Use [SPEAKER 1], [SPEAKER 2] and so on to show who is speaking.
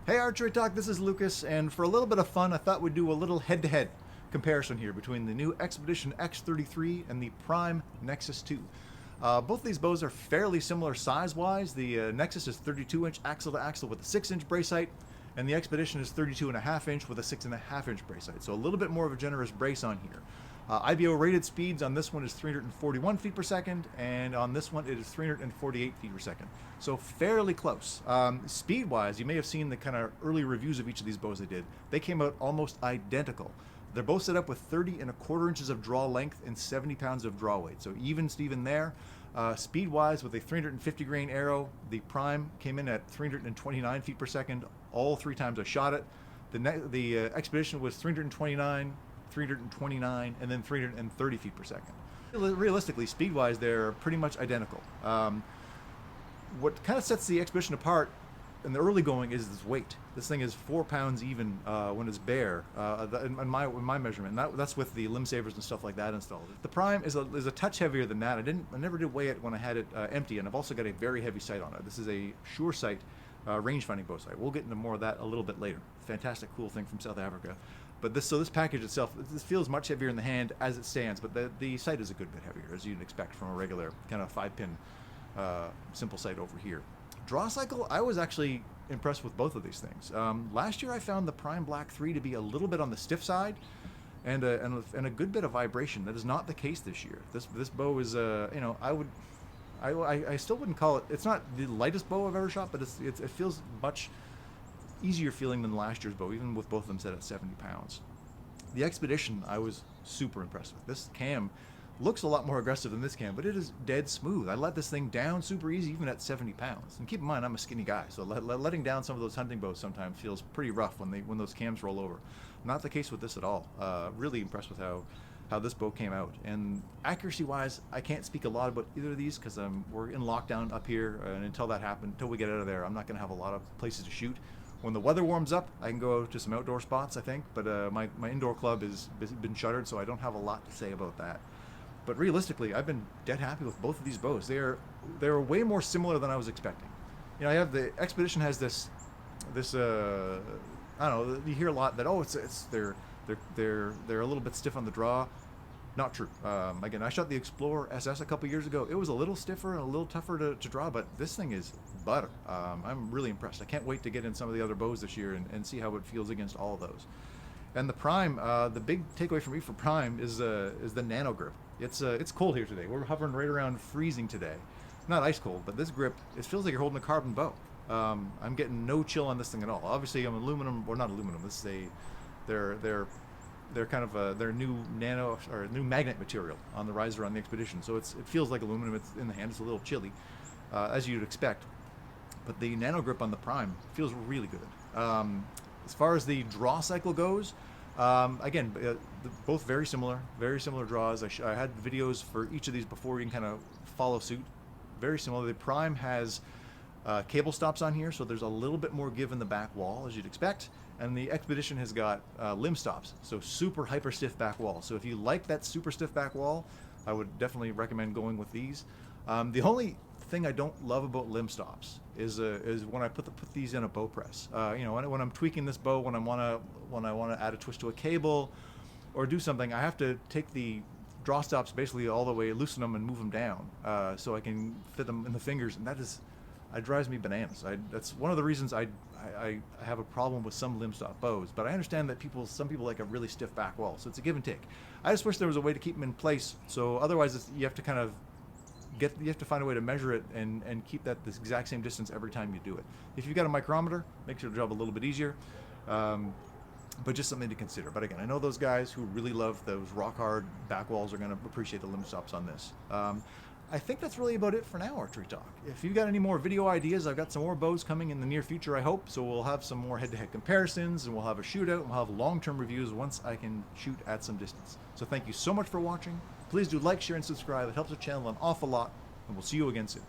[SPEAKER 1] Hey ArcheryTalk, this is Lucas, and for a little bit of fun, I thought we'd do a little head-to-head comparison here between the new Xpedition X33 and the Prime Nexus 2. Both of these bows are fairly similar size-wise. The Nexus is 32-inch axle-to-axle with a 6-inch brace height, and the Xpedition is 32.5-inch with a 6.5-inch brace height, so a little bit more of a generous brace on here. IBO rated speeds on this one is 341 feet per second, and on this one it is 348 feet per second. So fairly close. Speed-wise, you may have seen the kind of early reviews of each of these bows I did. They came out almost identical. They're both set up with 30.25 inches of draw length and 70 pounds of draw weight. So even Steven there. Speed-wise, with a 350 grain arrow, the Prime came in at 329 feet per second all 3 times I shot it. The Xpedition was 329, 329, and then 330 feet per second. Realistically, speed-wise, they're pretty much identical. What kind of sets the Xpedition apart in the early going is its weight. This thing is 4 pounds even when it's bare, in my measurement. And that's with the limb savers and stuff like that installed. The Prime is a touch heavier than that. I never did weigh it when I had it empty, and I've also got a very heavy sight on it. This is a Sure Sight range-finding bow sight. We'll get into more of that a little bit later. Fantastic, cool thing from South Africa. But this package itself, this feels much heavier in the hand as it stands, but the sight is a good bit heavier, as you'd expect from a regular kind of 5-pin simple sight over here. Draw cycle, I was actually impressed with both of these things. Last year I found the Prime Black 3 to be a little bit on the stiff side and a good bit of vibration. That is not the case this year. This bow is, I still wouldn't call it, it's not the lightest bow I've ever shot, but it feels much easier feeling than last year's bow, even with both of them set at 70 pounds. The Xpedition I was super impressed with. This cam looks a lot more aggressive than this cam, but it is dead smooth. I let this thing down super easy even at 70 pounds. And keep in mind, I'm a skinny guy, so letting down some of those hunting bows sometimes feels pretty rough when those cams roll over. Not the case with this at all. Really impressed with how this bow came out. And accuracy-wise, I can't speak a lot about either of these because we're in lockdown up here, and until that happens, until we get out of there, I'm not going to have a lot of places to shoot. When the weather warms up, I can go to some outdoor spots, I think, but my indoor club has been shuttered, so I don't have a lot to say about that. But realistically, I've been dead happy with both of these bows. They're way more similar than I was expecting. You know, I have the Xpedition has this I don't know, you hear a lot that they're a little bit stiff on the draw. Not true. Again, I shot the Explorer SS a couple years ago. It was a little stiffer and a little tougher to draw, but this thing is butter. I'm really impressed. I can't wait to get in some of the other bows this year and see how it feels against all of those. And the Prime, the big takeaway for me for Prime is the Nano grip. It's cold here today. We're hovering right around freezing today. Not ice cold, but this grip, it feels like you're holding a carbon bow. I'm getting no chill on this thing at all. Obviously, I'm aluminum, or not aluminum. This is they're kind of their new nano or new magnet material on the riser on the Xpedition. So it feels like aluminum. It's in the hand. It's a little chilly, as you'd expect. But the Nano grip on the Prime feels really good. As far as the draw cycle goes, again, both very similar draws. I had videos for each of these before you can kind of follow suit. Very similar. The Prime has cable stops on here, so there's a little bit more give in the back wall, as you'd expect. And the Xpedition has got limb stops, so super hyper stiff back wall. So if you like that super stiff back wall, I would definitely recommend going with these. The only thing I don't love about limb stops is when I put these in a bow press. You know, when I'm tweaking this bow, when I want to add a twist to a cable or do something, I have to take the draw stops basically all the way, loosen them, and move them down so I can fit them in the fingers, and it drives me bananas. That's one of the reasons I have a problem with some limb stop bows, but I understand that some people like a really stiff back wall, so it's a give and take. I just wish there was a way to keep them in place, so otherwise you have to kind of you have to find a way to measure it and keep this exact same distance every time you do it. If you've got a micrometer, makes your job a little bit easier, but just something to consider. But again, I know those guys who really love those rock hard back walls are going to appreciate the limb stops on this. I think that's really about it for now, ArcheryTalk. If you've got any more video ideas, I've got some more bows coming in the near future, I hope. So we'll have some more head-to-head comparisons, and we'll have a shootout, and we'll have long-term reviews once I can shoot at some distance. So thank you so much for watching. Please do like, share, and subscribe. It helps the channel an awful lot, and we'll see you again soon.